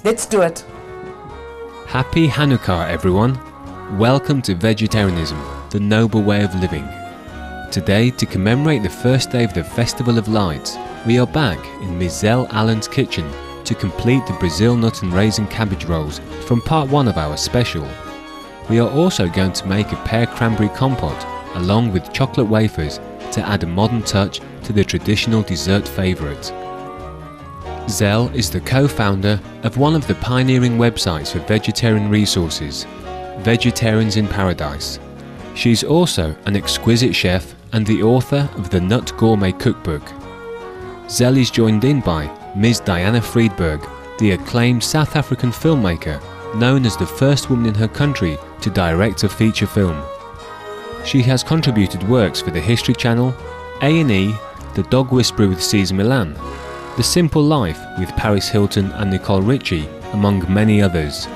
Let's do it. Happy Hanukkah, everyone. Welcome to Vegetarianism, the noble way of living. Today, to commemorate the first day of the Festival of Lights, we are back in Ms. Zell Allen's kitchen to complete the Brazil nut and raisin cabbage rolls from part 1 of our special. We are also going to make a pear cranberry compote along with chocolate wafers to add a modern touch to the traditional dessert favourite. Zell is the co-founder of one of the pioneering websites for vegetarian resources, Vegetarians in Paradise. She's also an exquisite chef and the author of the Nut Gourmet Cookbook. Zell is joined in by Ms. Diana Friedberg, the acclaimed South African filmmaker, known as the first woman in her country to direct a feature film. She has contributed works for the History Channel, A&E, The Dog Whisperer with Cesar Millan, The Simple Life with Paris Hilton and Nicole Richie, among many others.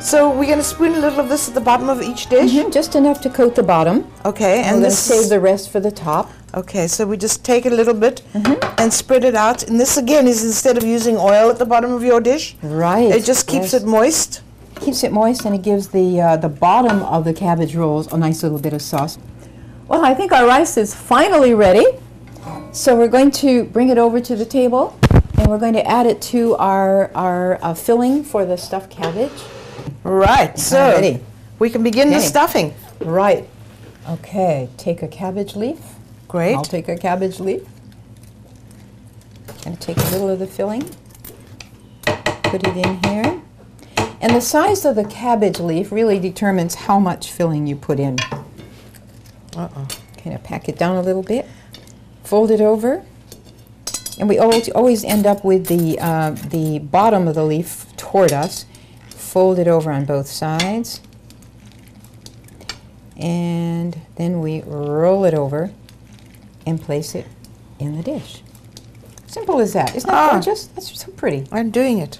So we're going to spoon a little of this at the bottom of each dish? Just enough to coat the bottom. Okay, and we're going to save the rest for the top. Okay, so we just take a little bit and spread it out. And this again is instead of using oil at the bottom of your dish. Right. It just keeps it moist. Keeps it moist, and it gives the bottom of the cabbage rolls a nice little bit of sauce. Well, I think our rice is finally ready. So we're going to bring it over to the table, and we're going to add it to our filling for the stuffed cabbage. Right, so ready. We can begin the stuffing. Right. Okay, take a cabbage leaf. Great. I'll take a cabbage leaf. And take a little of the filling. Put it in here. And the size of the cabbage leaf really determines how much filling you put in. Kind of pack it down a little bit. Fold it over. And we always end up with the bottom of the leaf toward us. Fold it over on both sides. And then we roll it over and place it in the dish. Simple as that. Isn't that gorgeous? That's so pretty. I'm doing it.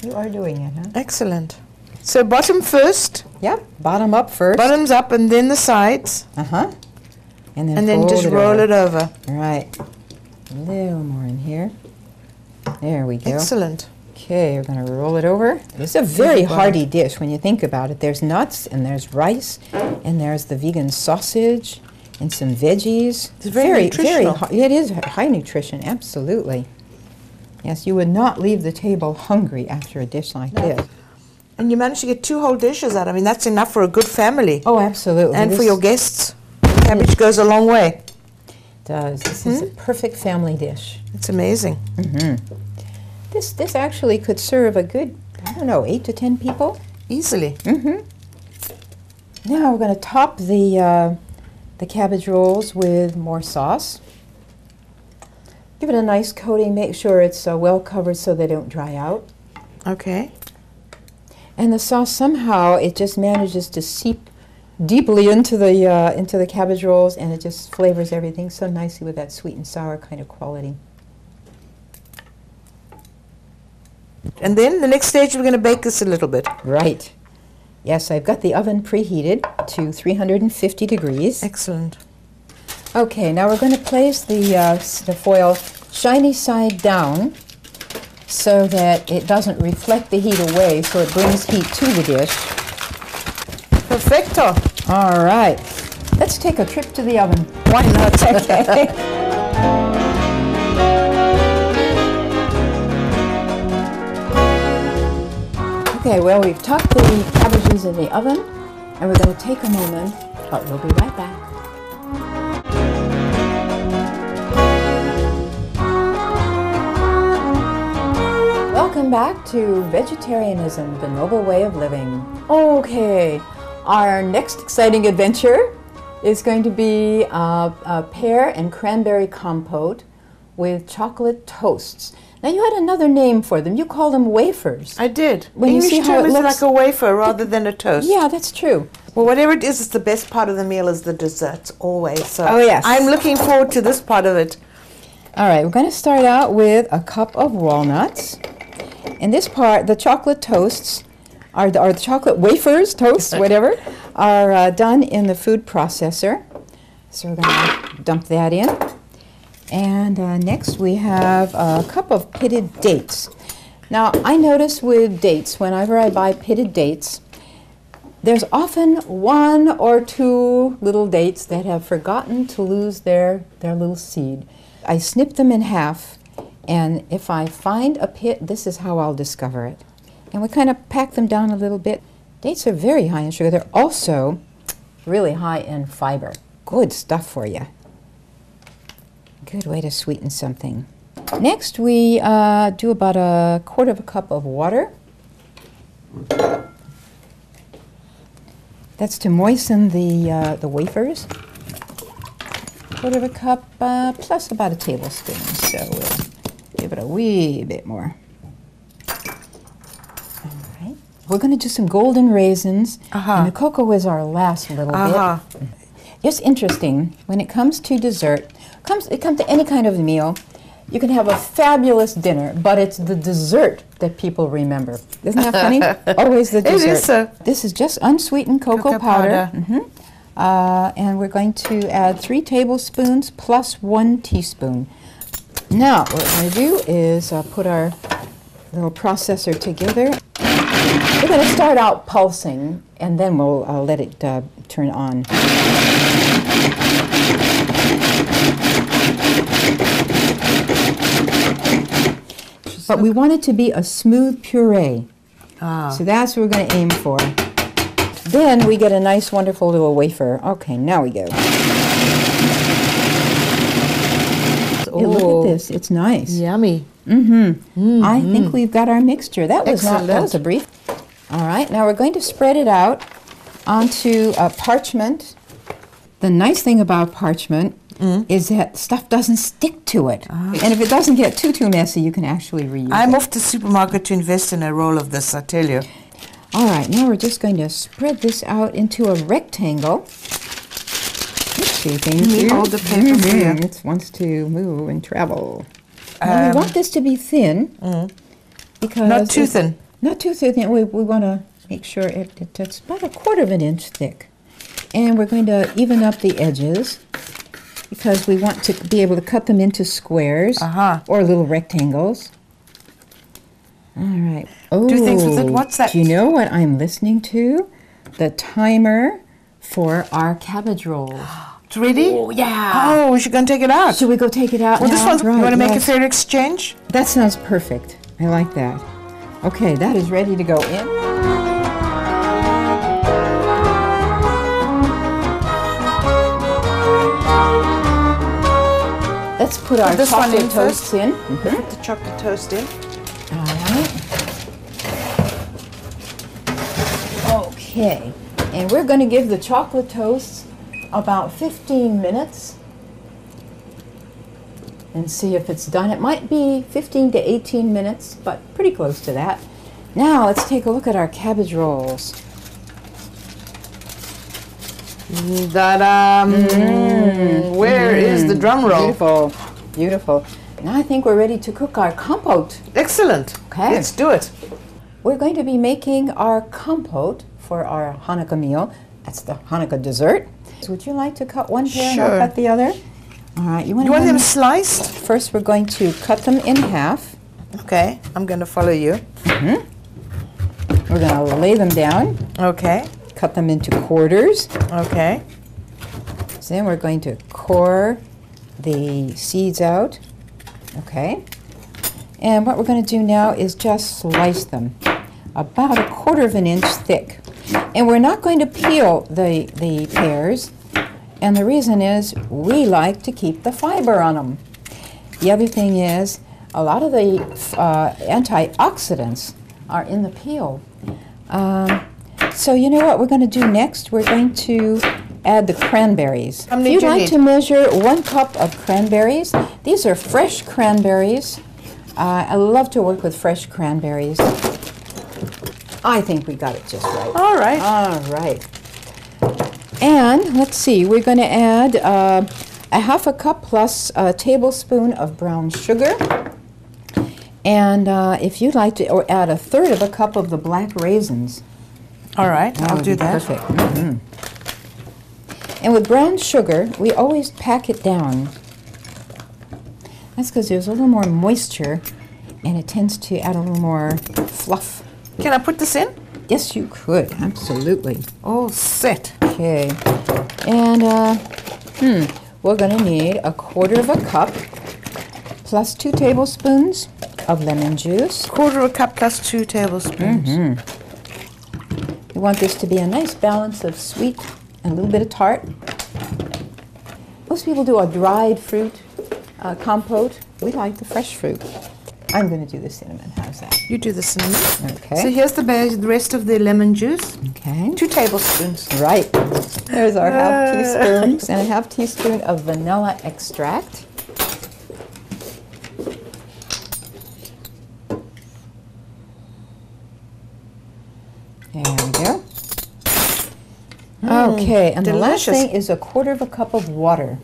You are doing it, huh? Excellent. So bottom first. Yeah, bottom up first. Bottoms up and then the sides. And then just roll it over. Right. A little more in here. There we go. Excellent. Okay, we're going to roll it over. It's a very hearty dish when you think about it. There's nuts, and there's rice, and there's the vegan sausage, and some veggies. It's very nutritional. It is high nutrition, absolutely. Yes, you would not leave the table hungry after a dish like this. And you managed to get 2 whole dishes out. I mean, that's enough for a good family. Oh, absolutely. And for your guests. Cabbage goes a long way. It does. This is a perfect family dish. It's amazing. This actually could serve a good, I don't know, 8 to 10 people. Easily. Now we're going to top the cabbage rolls with more sauce. Give it a nice coating. Make sure it's well covered so they don't dry out. Okay. And the sauce somehow it just manages to seep deeply into the cabbage rolls, and it just flavors everything so nicely with that sweet and sour kind of quality. And then the next stage we're going to bake this a little bit. Right. Yes, I've got the oven preheated to 350 degrees. Excellent. Okay, now we're going to place the foil shiny side down so that it doesn't reflect the heat away, so it brings heat to the dish. Perfecto. All right. Let's take a trip to the oven. Why not? Okay. Okay, well, we've tucked the cabbages in the oven, and we're going to take a moment, but we'll be right back. Welcome back to Vegetarianism, the Noble Way of Living. Okay, our next exciting adventure is going to be a pear and cranberry compote with chocolate toasts. Now, you had another name for them. You call them wafers. I did. When English you see how term it is looks, like a wafer rather than a toast. Yeah, that's true. Well, whatever it is, it's the best part of the meal is the desserts, always. So Oh, yes. I'm looking forward to this part of it. All right, we're going to start out with a cup of walnuts. In this part, the chocolate toasts, or the chocolate wafers, toasts, whatever, are done in the food processor. So we're going to dump that in. And next we have a cup of pitted dates. Now, I notice with dates, whenever I buy pitted dates, there's often 1 or 2 little dates that have forgotten to lose their little seed. I snip them in half, and if I find a pit, this is how I'll discover it. And we kind of pack them down a little bit. Dates are very high in sugar. They're also really high in fiber. Good stuff for you. Good way to sweeten something. Next, we do about 1/4 cup of water. That's to moisten the wafers. 1/4 cup plus about a tablespoon, so we'll give it a wee bit more. All right. We're going to do some golden raisins, and the cocoa is our last little bit. It's interesting, when it comes to dessert, it comes to any kind of meal, you can have a fabulous dinner, but it's the dessert that people remember. Isn't that funny? Always the dessert. It is so. This is just unsweetened cocoa powder. And we're going to add 3 tablespoons plus 1 teaspoon. Now, what we're going to do is put our little processor together. We're going to start out pulsing, and then we'll let it turn on. But we want it to be a smooth puree. So that's what we're going to aim for. Then we get a nice, wonderful little wafer. Okay, now we go. Oh, look at this. It's nice. Yummy. I think we've got our mixture. That was a brief. All right, now we're going to spread it out onto parchment. The nice thing about parchment is that stuff doesn't stick to it. And if it doesn't get too messy, you can actually reuse it. I'm off to the supermarket to invest in a roll of this, I tell you. All right, now we're just going to spread this out into a rectangle. Oopsie, thank you. Hold the paper for you. It wants to move and travel. Now we want this to be thin. Because not too thin. Not too thin. We want to make sure it's about 1/4 inch thick. And we're going to even up the edges because we want to be able to cut them into squares or little rectangles. All right. Oh, 2 things with it. What's that? Do you know what I'm listening to? The timer for our cabbage rolls. It's ready? Oh, yeah. Oh, we should go and take it out. Should we go take it out Well, now? this one's, Right, you want to make a yes. fair exchange? That sounds perfect. I like that. Okay, that is ready to go in. Let's put our chocolate toasts in. Put the chocolate toast in. All right. Okay, and we're going to give the chocolate toasts about 15 minutes and see if it's done. It might be 15 to 18 minutes, but pretty close to that. Now let's take a look at our cabbage rolls. Ta-da! Where is the drum roll? Beautiful, beautiful. Now I think we're ready to cook our compote. Excellent. Okay. Let's do it. We're going to be making our compote for our Hanukkah meal. That's the Hanukkah dessert. So would you like to cut one pair and I'll cut the other? All right. You want them sliced? First, we're going to cut them in half. Okay. I'm going to follow you. We're going to lay them down. Okay. Cut them into quarters. Okay. So then we're going to core the seeds out. Okay. And what we're going to do now is just slice them about 1/4 inch thick. And we're not going to peel the pears. And the reason is we like to keep the fiber on them. The other thing is a lot of the antioxidants are in the peel. So you know what we're going to do next? We're going to add the cranberries. How many If do you'd you like need? to measure 1 cup of cranberries, these are fresh cranberries. I love to work with fresh cranberries. I think we got it just right. All right. All right. And let's see, we're going to add 1/2 cup plus a tablespoon of brown sugar. And if you'd like to, or add 1/3 cup of the black raisins. All right. That I'll would do be that. Perfect. And with brown sugar, we always pack it down. That's because there's a little more moisture, and it tends to add a little more fluff. Can I put this in? Yes, you could. Absolutely. All set. Okay. And we're going to need 1/4 cup plus 2 tablespoons of lemon juice. 1/4 cup plus 2 tablespoons. You want this to be a nice balance of sweet and a little bit of tart. Most people do a dried fruit compote. We like the fresh fruit. I'm going to do the cinnamon. How's that? You do the cinnamon. Okay. So here's the rest of the lemon juice. Okay. 2 tablespoons. Right. There's our half teaspoon and a half teaspoon of vanilla extract. There we go. Okay, and delicious. the last thing is 1/4 cup of water.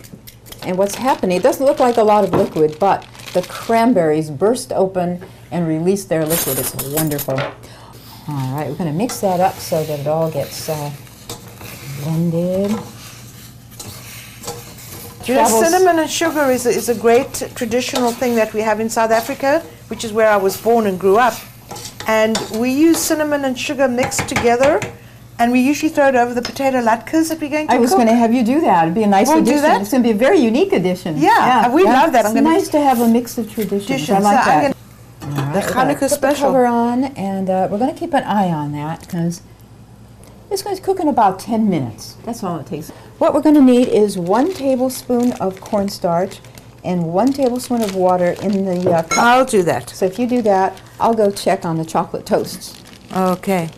And what's happening, it doesn't look like a lot of liquid, but the cranberries burst open and release their liquid. It's wonderful. All right, we're going to mix that up so that it all gets blended. You know, cinnamon and sugar is a great traditional thing that we have in South Africa, which is where I was born and grew up. And we use cinnamon and sugar mixed together, and we usually throw it over the potato latkes that we're going to cook. I was going to have you do that. It'd be a nice Wanna do addition. that? It's going to be a very unique addition. Yeah, we love that. It's nice to have a mix of traditions. I So like I'm that. the Hanukkah Put the special. cover on, and we're going to keep an eye on that because it's going to cook in about 10 minutes. That's all it takes. What we're going to need is 1 tablespoon of cornstarch and 1 tablespoon of water in the cup. I'll do that. So if you do that, I'll go check on the chocolate toasts. Okay.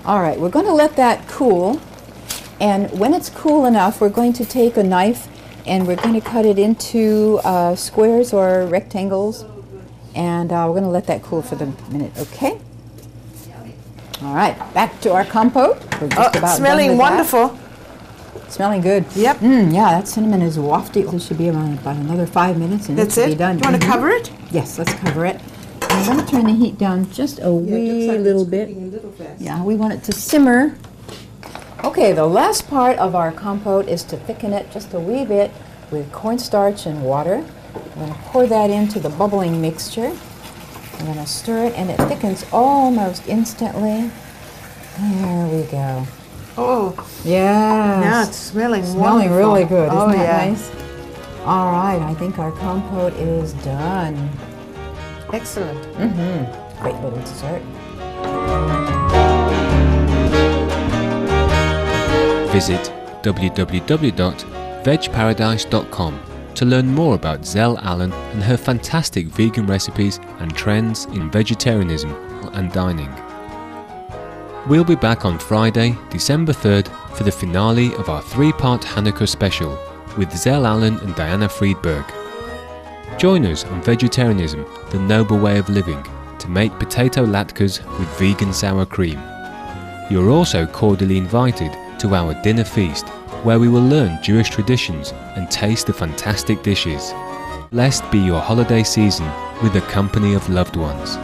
All right, we're going to let that cool, and when it's cool enough, we're going to take a knife and we're going to cut it into squares or rectangles, and we're going to let that cool for the minute, okay? All right, back to our compote. We're just about smelling done with wonderful. that. Smelling good. Yep. Yeah, that cinnamon is wafty. It should be around about another 5 minutes and That's it should it? be done. Do you want to cover it? Yes, let's cover it. I'm going to turn the heat down just a wee little bit. Yeah, we want it to simmer. Okay, the last part of our compote is to thicken it just a wee bit with cornstarch and water. I'm going to pour that into the bubbling mixture. I'm going to stir it, and it thickens almost instantly. There we go. Oh, Yeah. now it's smelling Smelling wonderful. really good. Isn't Oh, that yeah. nice? All right, I think our compote is done. Excellent. Great little dessert. Visit www.vegparadise.com to learn more about Zell Allen and her fantastic vegan recipes and trends in vegetarianism and dining. We'll be back on Friday, December 3rd for the finale of our 3-part Hanukkah special with Zell Allen and Diana Friedberg. Join us on Vegetarianism, the Noble Way of Living, to make potato latkes with vegan sour cream. You're also cordially invited to our dinner feast, where we will learn Jewish traditions and taste the fantastic dishes. Blessed be your holiday season with the company of loved ones.